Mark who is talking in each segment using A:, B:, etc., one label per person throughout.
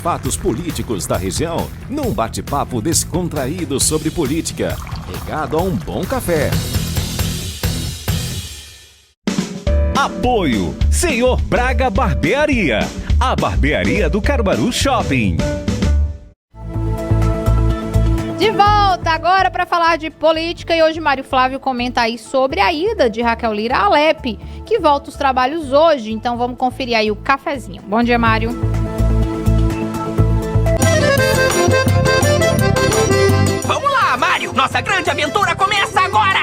A: Fatos políticos da região, num bate-papo descontraído sobre política, regado a um bom café.
B: Apoio Senhor Braga Barbearia, a barbearia do Caruaru Shopping.
C: De volta agora para falar de política, e hoje Mário Flávio comenta aí sobre a ida de Raquel Lira à Alep, que volta os trabalhos hoje, então vamos conferir aí o cafezinho. Bom dia, Mário.
D: Vamos lá, Mário! Nossa grande aventura começa agora!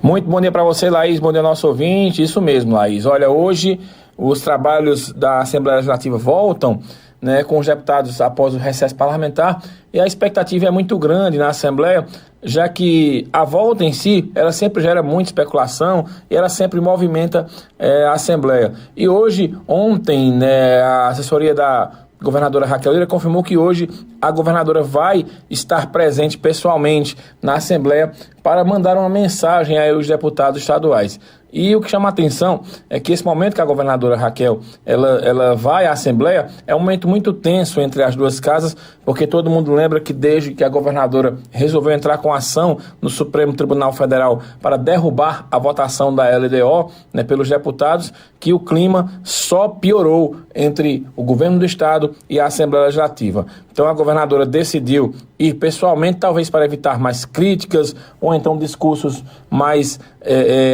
E: Muito bom dia para você, Laís. Bom dia, nosso ouvinte. Isso mesmo, Laís. Olha, hoje os trabalhos da Assembleia Legislativa voltam, né, com os deputados após o recesso parlamentar, e a expectativa é muito grande na Assembleia, já que a volta em si, ela sempre gera muita especulação e ela sempre movimenta a Assembleia. E hoje, ontem, né, a assessoria da governadora Raquel Lira confirmou que hoje a governadora vai estar presente pessoalmente na Assembleia para mandar uma mensagem aos deputados estaduais. E o que chama a atenção é que esse momento que a governadora Raquel ela vai à Assembleia é um momento muito tenso entre as duas casas, porque todo mundo lembra que desde que a governadora resolveu entrar com ação no Supremo Tribunal Federal para derrubar a votação da LDO, né, pelos deputados, que o clima só piorou entre o governo do estado e a Assembleia Legislativa. Então a governadora decidiu ir pessoalmente, talvez para evitar mais críticas ou então discursos mais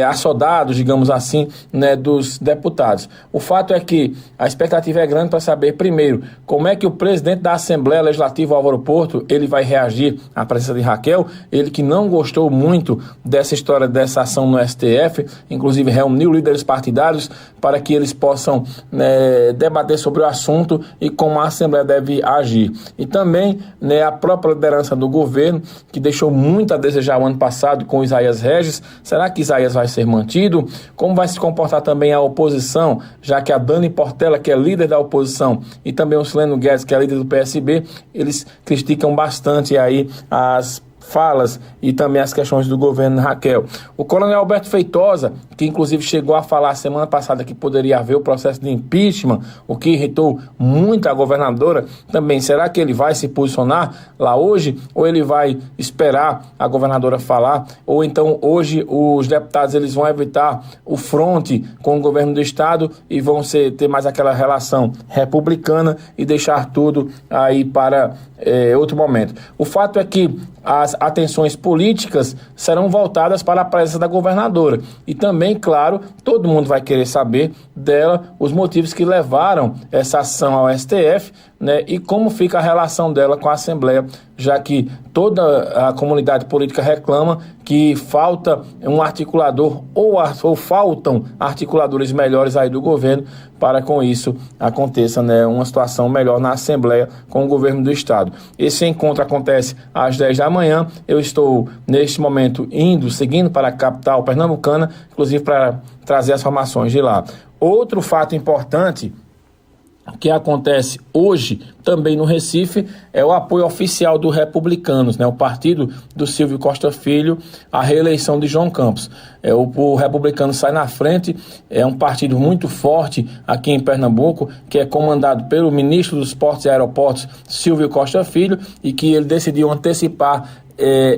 E: assodados, digamos assim, né, dos deputados. O fato é que a expectativa é grande para saber, primeiro, como é que o presidente da Assembleia Legislativa, Álvaro Porto, ele vai reagir à presença de Raquel, ele que não gostou muito dessa história, dessa ação no STF, inclusive reuniu líderes partidários para que eles possam, né, debater sobre o assunto e como a Assembleia deve agir. E também, né, a própria liderança do governo, que deixou muito a desejar o ano passado com Isaías Regis. Será que Isaías vai ser mantido? Como vai se comportar também a oposição, já que a Dani Portela, que é líder da oposição, e também o Sileno Guedes, que é líder do PSB, eles criticam bastante aí as falas e também as questões do governo Raquel. O coronel Alberto Feitosa, que inclusive chegou a falar semana passada que poderia haver o processo de impeachment, o que irritou muito a governadora, também, será que ele vai se posicionar lá hoje, ou ele vai esperar a governadora falar, ou então hoje os deputados eles vão evitar o fronte com o governo do estado e vão ter mais aquela relação republicana e deixar tudo aí para outro momento. O fato é que as atenções políticas serão voltadas para a presença da governadora. E também, claro, todo mundo vai querer saber dela os motivos que levaram essa ação ao STF, né, e como fica a relação dela com a Assembleia, já que toda a comunidade política reclama que falta um articulador ou faltam articuladores melhores aí do governo para com isso aconteça, né, uma situação melhor na Assembleia com o governo do estado. Esse encontro acontece às 10 da manhã. Eu estou neste momento seguindo para a capital pernambucana, inclusive para trazer as informações de lá. Outro fato importante que acontece hoje também no Recife é o apoio oficial do Republicanos, né, o partido do Silvio Costa Filho, à reeleição de João Campos. O Republicano sai na frente, é um partido muito forte aqui em Pernambuco, que é comandado pelo ministro dos Portos e Aeroportos, Silvio Costa Filho, e que ele decidiu antecipar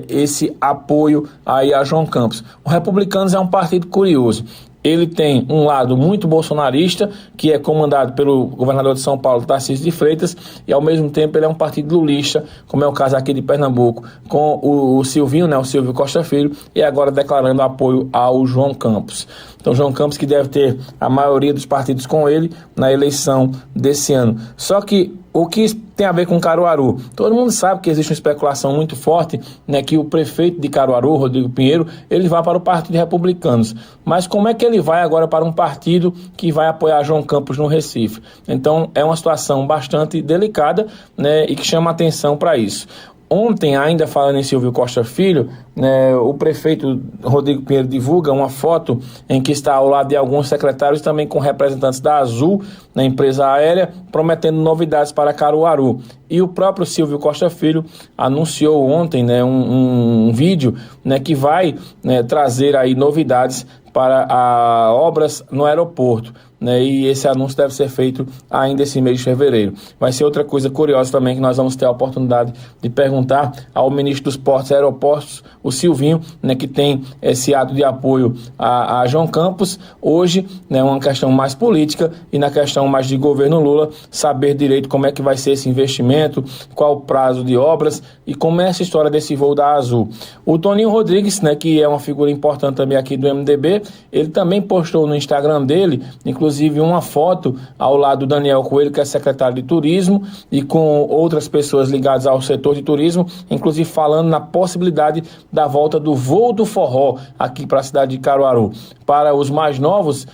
E: esse apoio aí a João Campos. O Republicanos é um partido curioso. Ele tem um lado muito bolsonarista, que é comandado pelo governador de São Paulo, Tarcísio de Freitas, e ao mesmo tempo ele é um partido lulista, como é o caso aqui de Pernambuco, com o Silvinho, né, o Silvio Costa Filho, e agora declarando apoio ao João Campos. Então, João Campos que deve ter a maioria dos partidos com ele na eleição desse ano. Só que o que tem a ver com Caruaru? Todo mundo sabe que existe uma especulação muito forte, né, que o prefeito de Caruaru, Rodrigo Pinheiro, ele vai para o Partido Republicanos. Mas como é que ele vai agora para um partido que vai apoiar João Campos no Recife? Então, é uma situação bastante delicada, né, e que chama atenção para isso. Ontem, ainda falando em Silvio Costa Filho, né, o prefeito Rodrigo Pinheiro divulga uma foto em que está ao lado de alguns secretários, também com representantes da Azul, na empresa aérea, prometendo novidades para Caruaru. E o próprio Silvio Costa Filho anunciou ontem, né, um vídeo, né, que vai, né, trazer aí novidades para obras no aeroporto. né, e esse anúncio deve ser feito ainda esse mês de fevereiro. Vai ser outra coisa curiosa também que nós vamos ter a oportunidade de perguntar ao ministro dos Portos e Aeroportos, o Silvinho, né, que tem esse ato de apoio a João Campos. Hoje, né, uma questão mais política e na questão mais de governo Lula, saber direito como é que vai ser esse investimento, qual o prazo de obras e como é essa história desse voo da Azul. O Toninho Rodrigues, né, que é uma figura importante também aqui do MDB, ele também postou no Instagram dele, inclusive uma foto ao lado do Daniel Coelho, que é secretário de Turismo, e com outras pessoas ligadas ao setor de turismo, inclusive falando na possibilidade da volta do voo do forró aqui para a cidade de Caruaru. Para os mais novos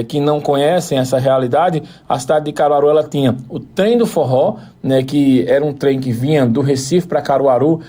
E: que não conhecem essa realidade, a cidade de Caruaru ela tinha o trem do forró, né, que era um trem que vinha do Recife para Caruaru,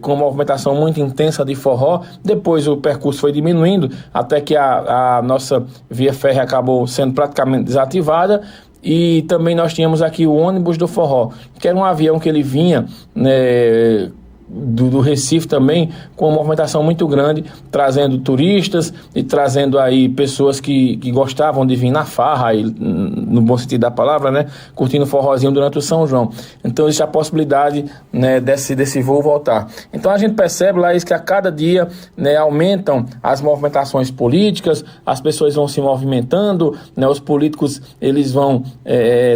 E: com uma movimentação muito intensa de forró. Depois o percurso foi diminuindo até que a nossa via férrea acabou sendo praticamente desativada. E também nós tínhamos aqui o ônibus do forró, que era um avião que ele vinha, né, do Recife também, com uma movimentação muito grande, trazendo turistas e trazendo aí pessoas que gostavam de vir na farra, aí, no bom sentido da palavra, né, curtindo forrozinho durante o São João. Então existe a possibilidade, né, desse voo voltar. Então a gente percebe, Laís, que a cada dia, né, aumentam as movimentações políticas, as pessoas vão se movimentando, né, os políticos eles vão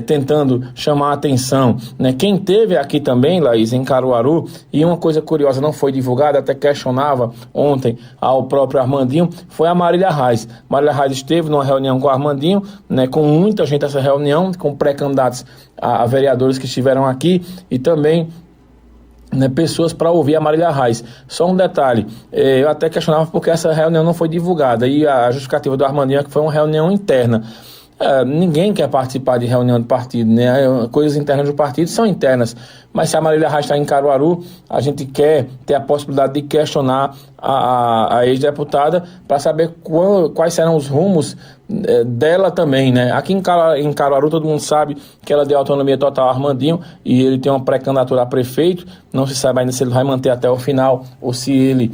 E: tentando chamar a atenção, né. Quem teve aqui também, Laís, em Caruaru, e uma coisa curiosa não foi divulgada, até questionava ontem ao próprio Armandinho, foi a Marília Reis. Marília Reis esteve numa reunião com o Armandinho, né, com muita gente essa reunião, com pré-candidatos a vereadores que estiveram aqui e também, né, pessoas para ouvir a Marília Reis. Só um detalhe, eu até questionava porque essa reunião não foi divulgada e a justificativa do Armandinho é que foi uma reunião interna. Ninguém quer participar de reunião de partido, né? Coisas internas do partido são internas. Mas se a Marília Reis está em Caruaru, a gente quer ter a possibilidade de questionar a ex-deputada para saber quais serão os rumos dela também, né? Aqui em Caruaru todo mundo sabe que ela deu autonomia total ao Armandinho e ele tem uma pré-candidatura a prefeito. Não se sabe ainda se ele vai manter até o final ou se ele,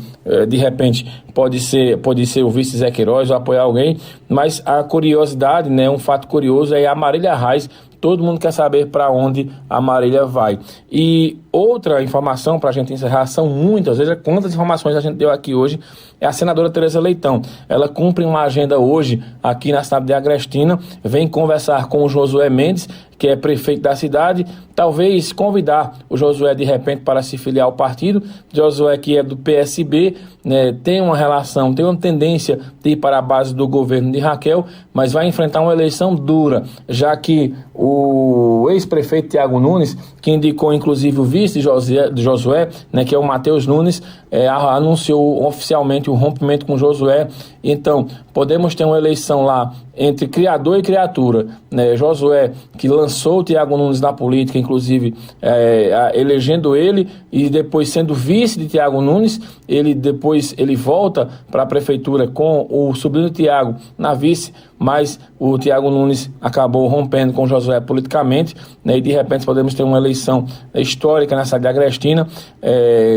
E: de repente, pode ser o vice Zé Queiroz ou apoiar alguém. Mas a curiosidade, né? Um fato curioso é a Marília Reis. Todo mundo quer saber para onde a Marília vai. E outra informação para a gente encerrar, são muitas, veja quantas informações a gente deu aqui hoje, é a senadora Tereza Leitão. Ela cumpre uma agenda hoje aqui na cidade de Agrestina, vem conversar com o Josué Mendes, que é prefeito da cidade, talvez convidar o Josué de repente para se filiar ao partido. Josué, que é do PSB, né, tem uma tendência de ir para a base do governo de Raquel, mas vai enfrentar uma eleição dura, já que o ex-prefeito Tiago Nunes, que indicou inclusive o vice de Josué, né, que é o Matheus Nunes, anunciou oficialmente o rompimento com Josué. Então, podemos ter uma eleição lá entre criador e criatura, né? Josué, que lançou o Tiago Nunes na política, inclusive elegendo ele e depois sendo vice de Tiago Nunes, ele volta para a prefeitura com o sobrinho Tiago na vice, mas o Tiago Nunes acabou rompendo com Josué politicamente, né? E de repente podemos ter uma eleição histórica na cidade de Agrestina,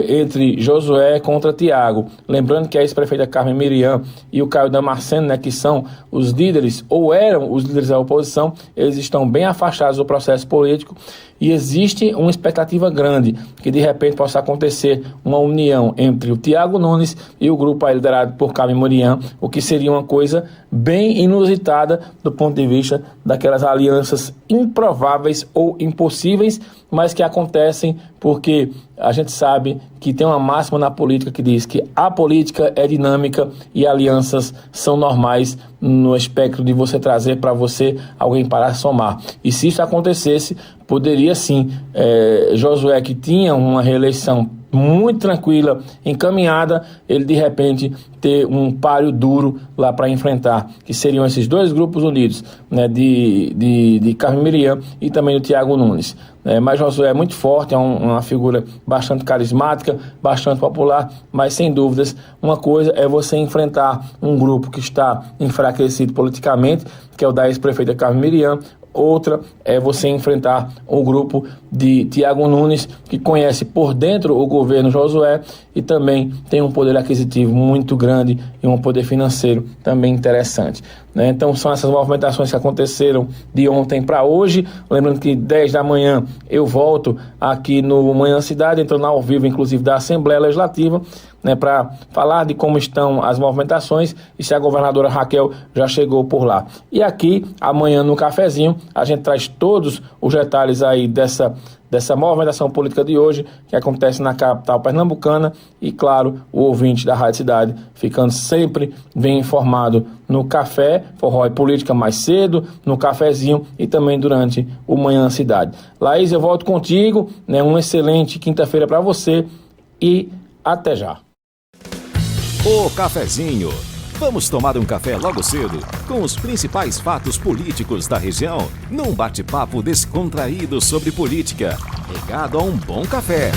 E: entre Josué contra Tiago. Lembrando que a ex-prefeita Carmen Miriam e o Caio Damasceno, né, que são os líderes, ou eram os líderes da oposição, eles estão bem afastados do processo político e existe uma expectativa grande que de repente possa acontecer uma união entre o Tiago Nunes e o grupo aí liderado por Carmen Miriam, o que seria uma coisa bem inusitada do ponto de vista daquelas alianças improváveis ou impossíveis, mas que acontecem porque a gente sabe que tem uma máxima na política que diz que a política é dinâmica e alianças são normais no espectro de você trazer para você alguém para somar. E se isso acontecesse, poderia sim, Josué, que tinha uma reeleição muito tranquila, encaminhada, ele de repente ter um páreo duro lá para enfrentar, que seriam esses dois grupos unidos, né, de Carmen Miriam e também do Tiago Nunes. Mas Josué é muito forte, é uma figura bastante carismática, bastante popular, mas sem dúvidas, uma coisa é você enfrentar um grupo que está enfraquecido politicamente, que é o da ex-prefeita Carmen Miriam. Outra é você enfrentar o grupo de Tiago Nunes, que conhece por dentro o governo Josué e também tem um poder aquisitivo muito grande e um poder financeiro também interessante. né? Então são essas movimentações que aconteceram de ontem para hoje. Lembrando que 10 da manhã eu volto aqui no Manhã Cidade, entrando ao vivo inclusive da Assembleia Legislativa, né, para falar de como estão as movimentações e se a governadora Raquel já chegou por lá. E aqui, amanhã no cafezinho, a gente traz todos os detalhes aí dessa movimentação política de hoje, que acontece na capital pernambucana, e claro, o ouvinte da Rádio Cidade ficando sempre bem informado no café, forró e política mais cedo, no cafezinho e também durante o Manhã Cidade. Laís, eu volto contigo, né, uma excelente quinta-feira para você e até já.
A: O Cafezinho. Vamos tomar um café logo cedo com os principais fatos políticos da região, num bate-papo descontraído sobre política, regado a um bom café.